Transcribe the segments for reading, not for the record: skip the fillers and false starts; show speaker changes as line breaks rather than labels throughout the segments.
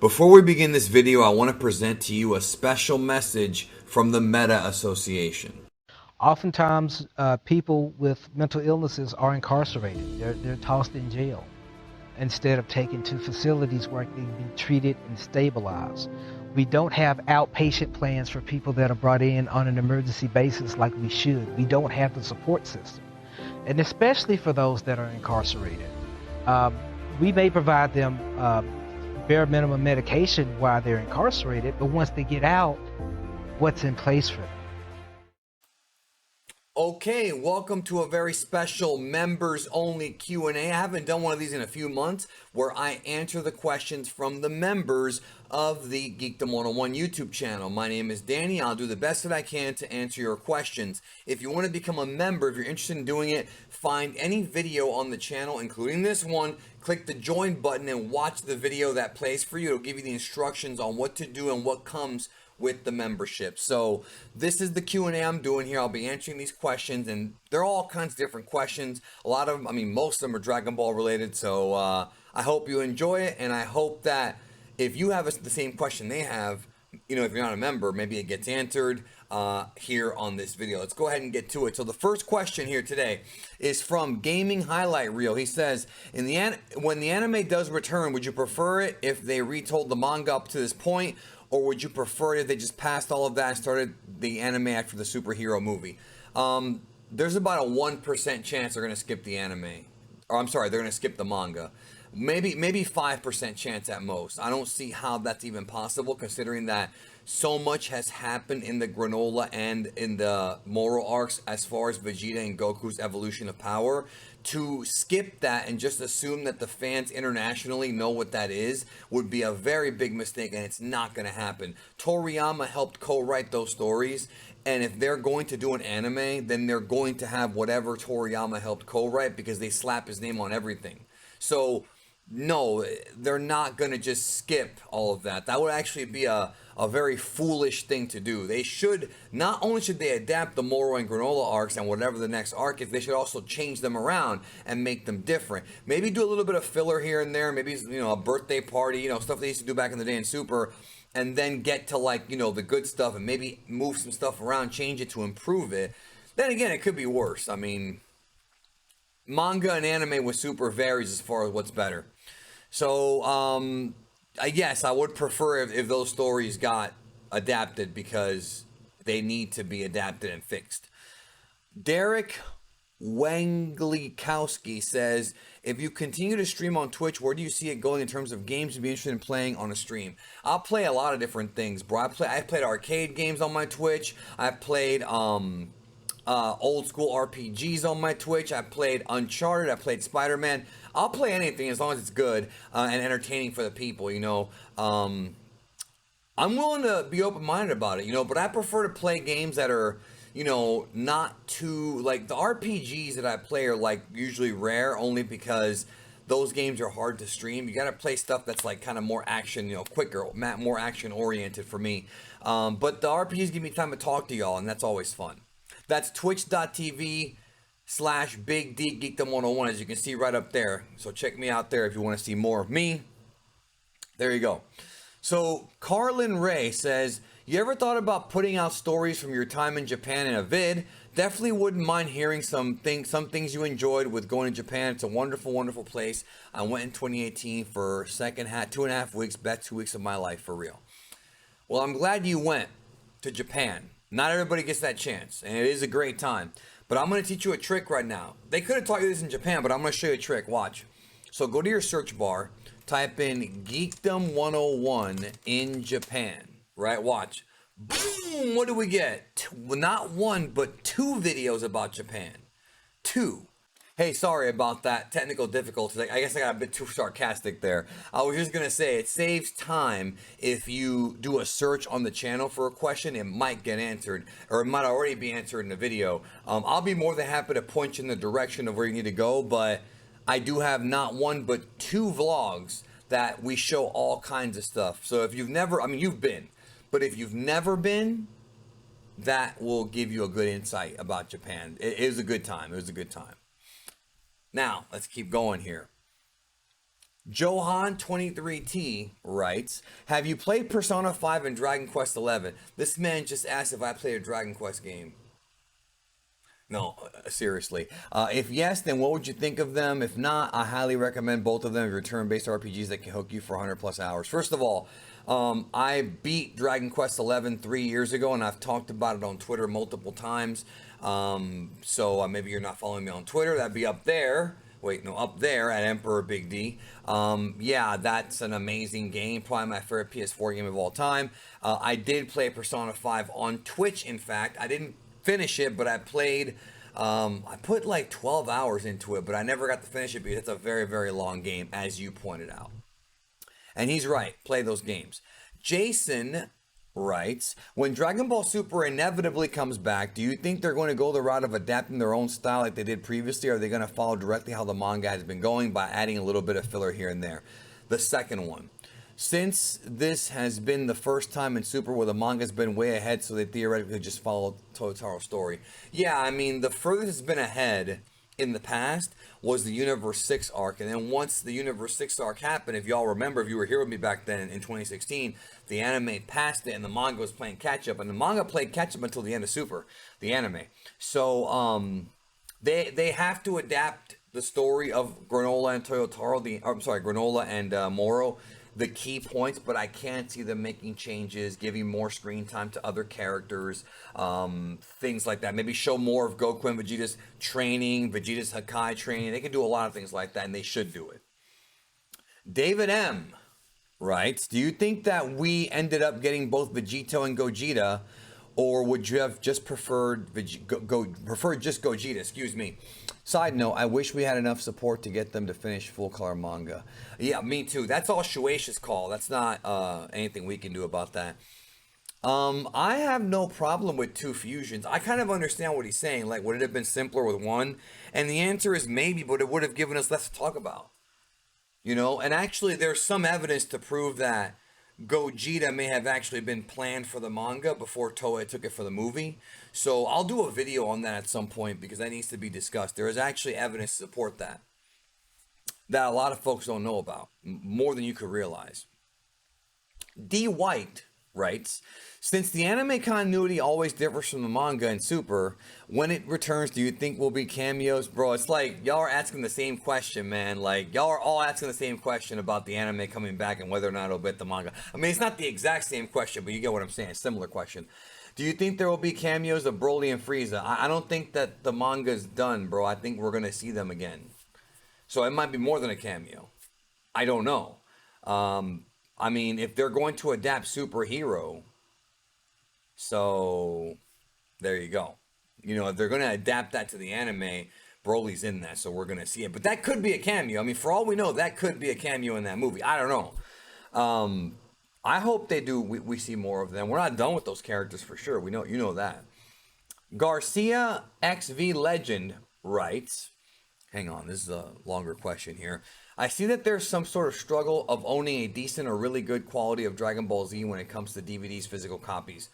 Before we begin this video, I want to present to you a special message from the Meta Association.
Oftentimes, people with mental illnesses are incarcerated. They're tossed in jail instead of taken to facilities where they can be treated and stabilized. We don't have outpatient plans for people that are brought in on an emergency basis like we should. We don't have the support system. And especially for those that are incarcerated. We may provide them bare minimum medication while they're incarcerated, but once they get out, what's in place for them?
Okay, welcome to a very special members-only Q&A. I haven't done one of these in a few months where I answer the questions from the members of the Geekdom 101 YouTube channel. My name is Danny. I'll do the best that I can to answer your questions. If you want to become a member, if you're interested in doing it, find any video on the channel, including this one, click the join button and watch the video that plays for you. It'll give you the instructions on what to do and what comes with the membership. So this is the Q&A I'm doing here. I'll be answering these questions, and they're all kinds of different questions. A lot of them, I mean, most of them are Dragon Ball related. So I hope you enjoy it, and I hope that if you have the same question they have, you know, if you're not a member, maybe it gets answered here on this video. Let's go ahead and get to it. So the first question here today is from Gaming Highlight Reel. He says, when the anime does return, would you prefer it if they retold the manga up to this point, or would you prefer it if they just passed all of that and started the anime after the superhero movie? There's about a 1% chance they're going to skip the anime. Or I'm sorry, they're going to skip the manga. Maybe 5% chance at most. I don't see how that's even possible, considering that so much has happened in the Granola and in the Moro arcs as far as Vegeta and Goku's evolution of power. To skip that and just assume that the fans internationally know what that is would be a very big mistake, and it's not going to happen. Toriyama helped co-write those stories, and if they're going to do an anime, then they're going to have whatever Toriyama helped co-write, because they slap his name on everything. So no, they're not going to just skip all of that. That would actually be a very foolish thing to do. They should, not only should they adapt the Moro and Granola arcs and whatever the next arc is, they should also change them around and make them different. Maybe do a little bit of filler here and there, maybe, you know, a birthday party, you know, stuff they used to do back in the day in Super, and then get to, like, you know, the good stuff and maybe move some stuff around, change it to improve it. Then again, it could be worse. I mean, manga and anime with Super varies as far as what's better. So, I guess I would prefer if those stories got adapted, because they need to be adapted and fixed. Derek Wanglikowski says, if you continue to stream on Twitch, where do you see it going in terms of games you'd be interested in playing on a stream? I'll play a lot of different things, bro. I played arcade games on my Twitch. I've played old school RPGs on my Twitch. I played Uncharted. I played Spider-Man. I'll play anything as long as it's good and entertaining for the people, you know. I'm willing to be open-minded about it, you know, but I prefer to play games that are, you know, not too, like, the RPGs that I play are, like, usually rare, only because those games are hard to stream. You gotta play stuff that's, like, kind of more action, you know, quicker, more action-oriented for me. But the RPGs give me time to talk to y'all, and that's always fun. That's twitch.tv/Big D Geekdom 101, as you can see right up there. So check me out there if you want to see more of me. There you go. So Carlin Ray says, you ever thought about putting out stories from your time in Japan in a vid? Definitely wouldn't mind hearing some things you enjoyed with going to Japan. It's a wonderful, wonderful place. I went in 2018 for 2.5 weeks, best 2 weeks of my life, for real. Well, I'm glad you went to Japan. Not everybody gets that chance, and it is a great time. But I'm going to teach you a trick right now. They could have taught you this in Japan, but I'm going to show you a trick. Watch. So go to your search bar, type in Geekdom 101 in Japan. Right? Watch. Boom! What do we get? Not one, but 2 videos about Japan. 2. Hey, sorry about that technical difficulties. I guess I got a bit too sarcastic there. I was just going to say, it saves time if you do a search on the channel for a question. It might get answered, or it might already be answered in the video. I'll be more than happy to point you in the direction of where you need to go, but I do have not one, but 2 vlogs that we show all kinds of stuff. So if you've never, I mean, you've been, but if you've never been, that will give you a good insight about Japan. It was a good time. It was a good time. Now, let's keep going here. Johan23T writes, have you played Persona 5 and Dragon Quest 11? This man just asked if I played a Dragon Quest game. No, seriously. If yes, then what would you think of them? If not, I highly recommend both of them if you're turn-based RPGs that can hook you for 100 plus hours. First of all, I beat Dragon Quest 11 3 years ago, and I've talked about it on Twitter multiple times. So maybe you're not following me on Twitter. That'd be up there. Wait, no, up there at Emperor Big D. Yeah, that's an amazing game. Probably my favorite PS4 game of all time. I did play Persona 5 on Twitch, in fact. I didn't finish it, but I played. I put like 12 hours into it, but I never got to finish it because it's a very, very long game, as you pointed out. And he's right. Play those games. Jason writes, when Dragon Ball Super inevitably comes back, do you think they're going to go the route of adapting their own style like they did previously, or are they going to follow directly how the manga has been going by adding a little bit of filler here and there? The second one. Since this has been the first time in Super where the manga's been way ahead, so they theoretically just follow Totaro's story. Yeah, I mean, the furthest it's been ahead in the past was the Universe 6 arc, and then once the Universe 6 arc happened, if y'all remember, if you were here with me back then in 2016, the anime passed it and the manga was playing catch up, and the manga played catch up until the end of Super, the anime. So they have to adapt the story of Granola and Toyotaro, Granola and Moro, the key points, but I can't see them making changes, giving more screen time to other characters, things like that. Maybe show more of Goku and Vegeta's training, Vegeta's Hakai training. They can do a lot of things like that, and they should do it. David M. writes, do you think that we ended up getting both Vegito and Gogeta, or would you have just preferred just Gogeta, excuse me? Side note, I wish we had enough support to get them to finish full color manga. Yeah, me too. That's all Shueisha's call. That's not anything we can do about that. I have no problem with two fusions. I kind of understand what he's saying. Like, would it have been simpler with one? And the answer is maybe, but it would have given us less to talk about. You know, and actually there's some evidence to prove that Gogeta may have actually been planned for the manga before Toei took it for the movie. So I'll do a video on that at some point because that needs to be discussed. There is actually evidence to support that a lot of folks don't know about, more than you could realize. D. White writes, since the anime continuity always differs from the manga and Super, when it returns, do you think will be cameos? Bro, it's like y'all are asking the same question, man. Like, y'all are all asking the same question about the anime coming back and whether or not it'll beat the manga. I mean, it's not the exact same question, but you get what I'm saying. Similar question. Do you think there will be cameos of Broly and Frieza? I don't think that the manga's done, bro. I think we're going to see them again. So it might be more than a cameo. I don't know. I mean, if they're going to adapt Superhero, so there you go. You know, if they're going to adapt that to the anime, Broly's in that, so we're going to see it. But that could be a cameo. I mean, for all we know, that could be a cameo in that movie. I don't know. I hope they do. We see more of them. We're not done with those characters for sure. We know, you know that. Garcia XV Legend writes, hang on, this is a longer question here. I see that there's some sort of struggle of owning a decent or really good quality of Dragon Ball Z when it comes to DVD's physical copies.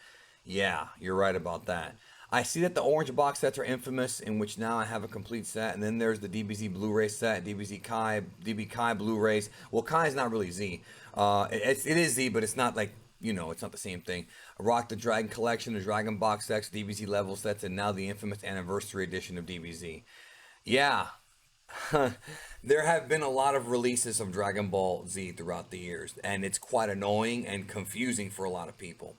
Yeah, you're right about that. I see that the orange box sets are infamous, in which now I have a complete set, and then there's the DBZ Blu-ray set, DBZ Kai, DB Kai Blu-rays. Well, Kai is not really Z. It is Z, but it's not like, you know, it's not the same thing. I rock the Dragon Collection, the Dragon Box sets, DBZ level sets, and now the infamous Anniversary Edition of DBZ. Yeah. There have been a lot of releases of Dragon Ball Z throughout the years, and it's quite annoying and confusing for a lot of people.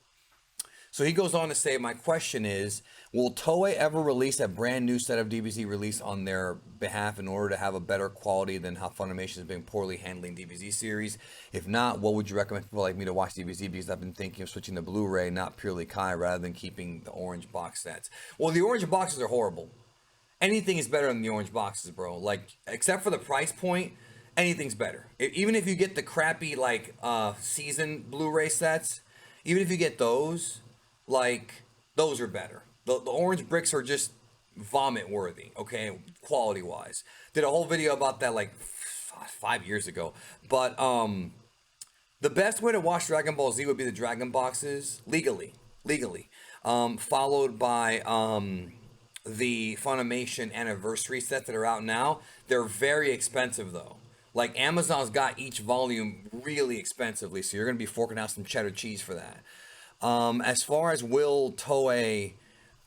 So he goes on to say, my question is, will Toei ever release a brand new set of DBZ release on their behalf in order to have a better quality than how Funimation has been poorly handling DBZ series? If not, what would you recommend people like me to watch DBZ? Because I've been thinking of switching to Blu-ray, not purely Kai, rather than keeping the orange box sets. Well, the orange boxes are horrible. Anything is better than the orange boxes, bro. Like, except for the price point, anything's better. Even if you get the crappy, like, season Blu-ray sets, even if you get those, like, those are better. The orange bricks are just vomit worthy, okay, quality wise. Did a whole video about that like 5 years ago. But the best way to watch Dragon Ball Z would be the Dragon boxes legally, followed by the Funimation anniversary sets that are out now. They're very expensive though. Like Amazon's got each volume really expensively, so you're gonna be forking out some cheddar cheese for that. As far as will Toei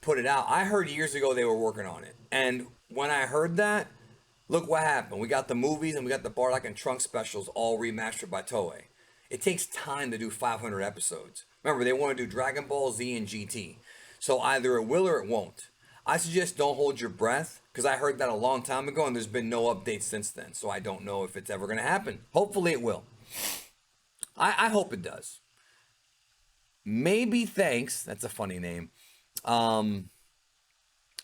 put it out, I heard years ago they were working on it, and when I heard that, look what happened. We got the movies and we got the Bardock and Trunks specials all remastered by Toei. It takes time to do 500 episodes. Remember, they want to do Dragon Ball Z and GT. So either it will or it won't. I suggest don't hold your breath because I heard that a long time ago and there's been no updates since then. So I don't know if it's ever going to happen. Hopefully it will. I hope it does. Maybe Thanks, that's a funny name.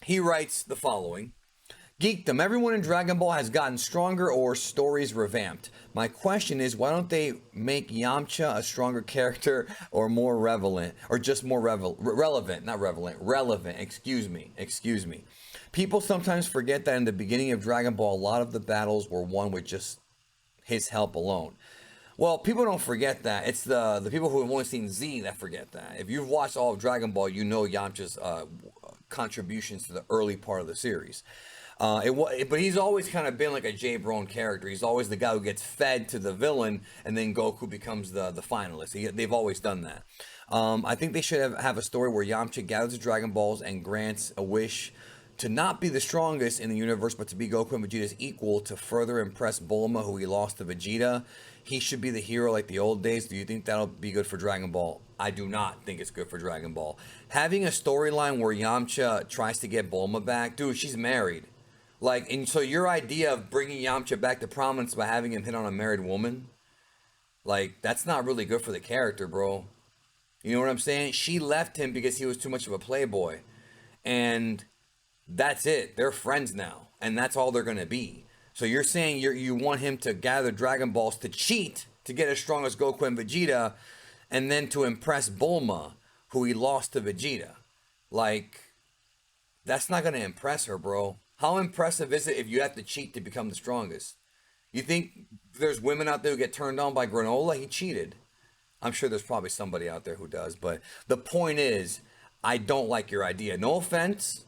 He writes the following. Geekdom, everyone in Dragon Ball has gotten stronger or stories revamped. My question is, why don't they make Yamcha a stronger character or more relevant, or just more relevant, not relevant, relevant, excuse me. People sometimes forget that in the beginning of Dragon Ball, a lot of the battles were won with just his help alone. Well, people don't forget that. It's the people who have only seen Z that forget that. If you've watched all of Dragon Ball, you know Yamcha's contributions to the early part of the series. But he's always kind of been like a Jay Brown character. He's always the guy who gets fed to the villain, and then Goku becomes the finalist. They've always done that. I think they should have a story where Yamcha gathers the Dragon Balls and grants a wish to not be the strongest in the universe, but to be Goku and Vegeta's equal to further impress Bulma, who he lost to Vegeta. He should be the hero like the old days. Do you think that'll be good for Dragon Ball? I do not think it's good for Dragon Ball. Having a storyline where Yamcha tries to get Bulma back, dude, she's married. Like, and so your idea of bringing Yamcha back to prominence by having him hit on a married woman, like, that's not really good for the character, bro. You know what I'm saying? She left him because he was too much of a playboy. And that's it. They're friends now. And that's all they're going to be. So you're saying you want him to gather Dragon Balls to cheat to get as strong as Goku and Vegeta, and then to impress Bulma, who he lost to Vegeta. Like, that's not going to impress her, bro. How impressive is it if you have to cheat to become the strongest? You think there's women out there who get turned on by Granola? He cheated. I'm sure there's probably somebody out there who does. But the point is, I don't like your idea. No offense,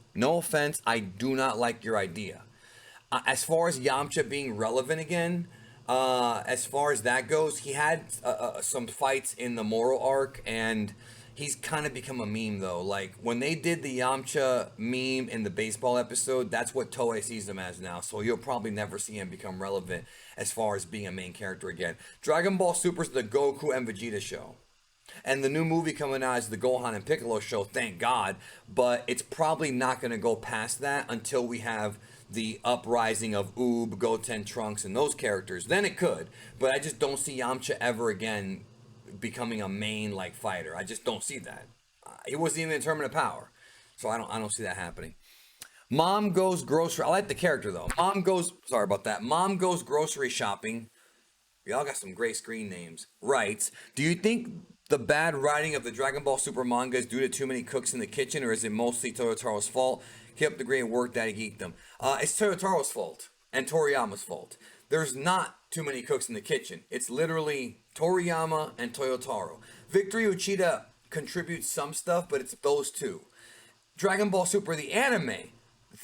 I do not like your idea. As far as Yamcha being relevant again, as far as that goes, he had some fights in the Moro arc, and he's kind of become a meme, though. Like, when they did the Yamcha meme in the baseball episode, that's what Toei sees him as now. So you'll probably never see him become relevant as far as being a main character again. Dragon Ball Super's the Goku and Vegeta show. And the new movie coming out is the Gohan and Piccolo show, thank God. But it's probably not going to go past that until we have the uprising of Oob, Goten, Trunks, and those characters. Then it could. But I just don't see Yamcha ever again becoming a main like fighter. I just don't see that. He wasn't even in Tournament of Power, so I don't see that happening. Mom goes grocery. I like the character though. Mom goes grocery shopping. Y'all got some great screen names. Writes, do you think the bad writing of the Dragon Ball Super manga is due to too many cooks in the kitchen, or is it mostly Toyotaro's fault? Keep up the great work, Daddy Geekdom. It's Toyotaro's fault and Toriyama's fault. There's not too many cooks in the kitchen. It's literally Toriyama and Toyotaro. Victory Uchida contributes some stuff, but it's those two. Dragon Ball Super, the anime,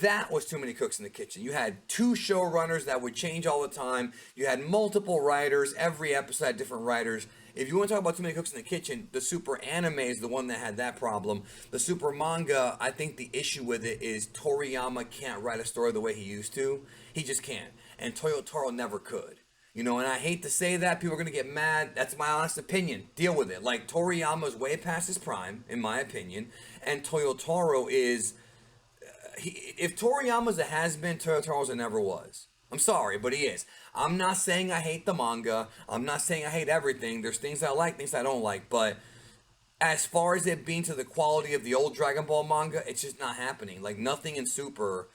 that was too many cooks in the kitchen. You had two showrunners that would change all the time. You had multiple writers. Every episode had different writers. If you want to talk about too many cooks in the kitchen, the Super anime is the one that had that problem. The Super manga, I think the issue with it is Toriyama can't write a story the way he used to. He just can't. And Toyotaro never could. You know, and I hate to say that. People are going to get mad. That's my honest opinion. Deal with it. Like, Toriyama's way past his prime, in my opinion. And Toyotaro is... if Toriyama's a has-been, Toyotaro's a never was. I'm sorry, but he is. I'm not saying I hate the manga. I'm not saying I hate everything. There's things I like, things I don't like. But as far as it being to the quality of the old Dragon Ball manga, it's just not happening. Like, nothing in Super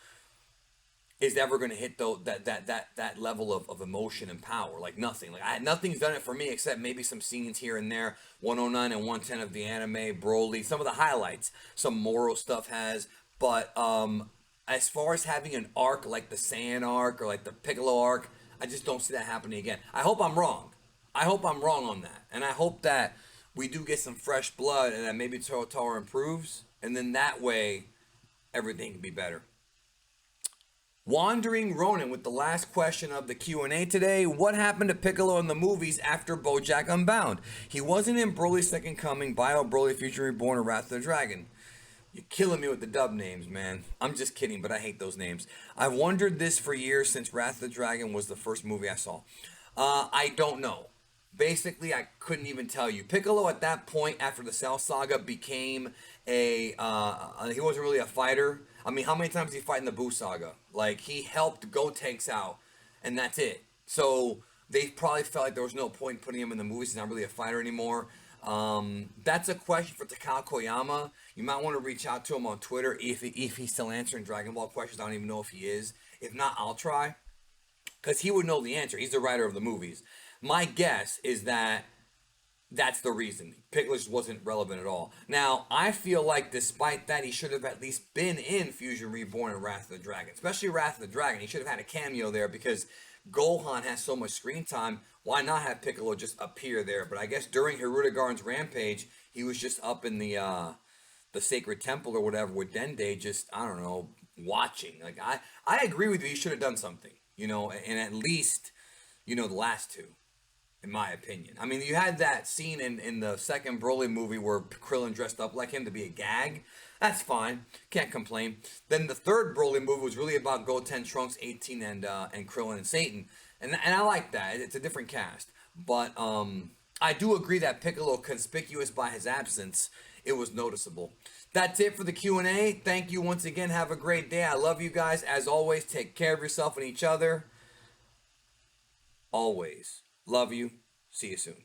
is ever going to hit that level of emotion and power. Like, nothing. Like, nothing's done it for me except maybe some scenes here and there. 109 and 110 of the anime, Broly, some of the highlights. Some Moro stuff has. But as far as having an arc like the Saiyan arc or like the Piccolo arc, I just don't see that happening again. I hope I'm wrong. I hope I'm wrong on that. And I hope that we do get some fresh blood and that maybe Toyotaro improves. And then that way, everything can be better. Wandering Ronin with the last question of the Q&A today. What happened to Piccolo in the movies after BoJack Unbound? He wasn't in Broly's Second Coming, Bio Broly, Future Reborn, or Wrath of the Dragon. You're killing me with the dub names, man. I'm just kidding, but I hate those names. I've wondered this for years since Wrath of the Dragon was the first movie I saw. I don't know. Basically, I couldn't even tell you. Piccolo at that point, after the Cell Saga, became he wasn't really a fighter. I mean, how many times did he fight in the Buu Saga? Like, he helped Gotenks out, and that's it. So, they probably felt like there was no point in putting him in the movies. He's not really a fighter anymore. That's a question for Takao Koyama. You might want to reach out to him on Twitter if he's still answering Dragon Ball questions. I don't even know if he is. If not, I'll try. Because he would know the answer. He's the writer of the movies. My guess is that that's the reason. Piccolo just wasn't relevant at all. Now, I feel like despite that, he should have at least been in Fusion Reborn and Wrath of the Dragon. Especially Wrath of the Dragon. He should have had a cameo there because Gohan has so much screen time. Why not have Piccolo just appear there? But I guess during Hirudegarn's rampage, he was just up in the Sacred Temple or whatever with Dende, just, I don't know, watching. Like, I agree with you. He should have done something, you know, and at least, you know, the last two. In my opinion. I mean, you had that scene in the second Broly movie where Krillin dressed up like him to be a gag. That's fine. Can't complain. Then the third Broly movie was really about Goten, Trunks, 18, and Krillin and Satan. And I like that. It's a different cast. But I do agree that Piccolo, conspicuous by his absence, it was noticeable. That's it for the Q&A. Thank you once again. Have a great day. I love you guys. As always, take care of yourself and each other. Always. Love you. See you soon.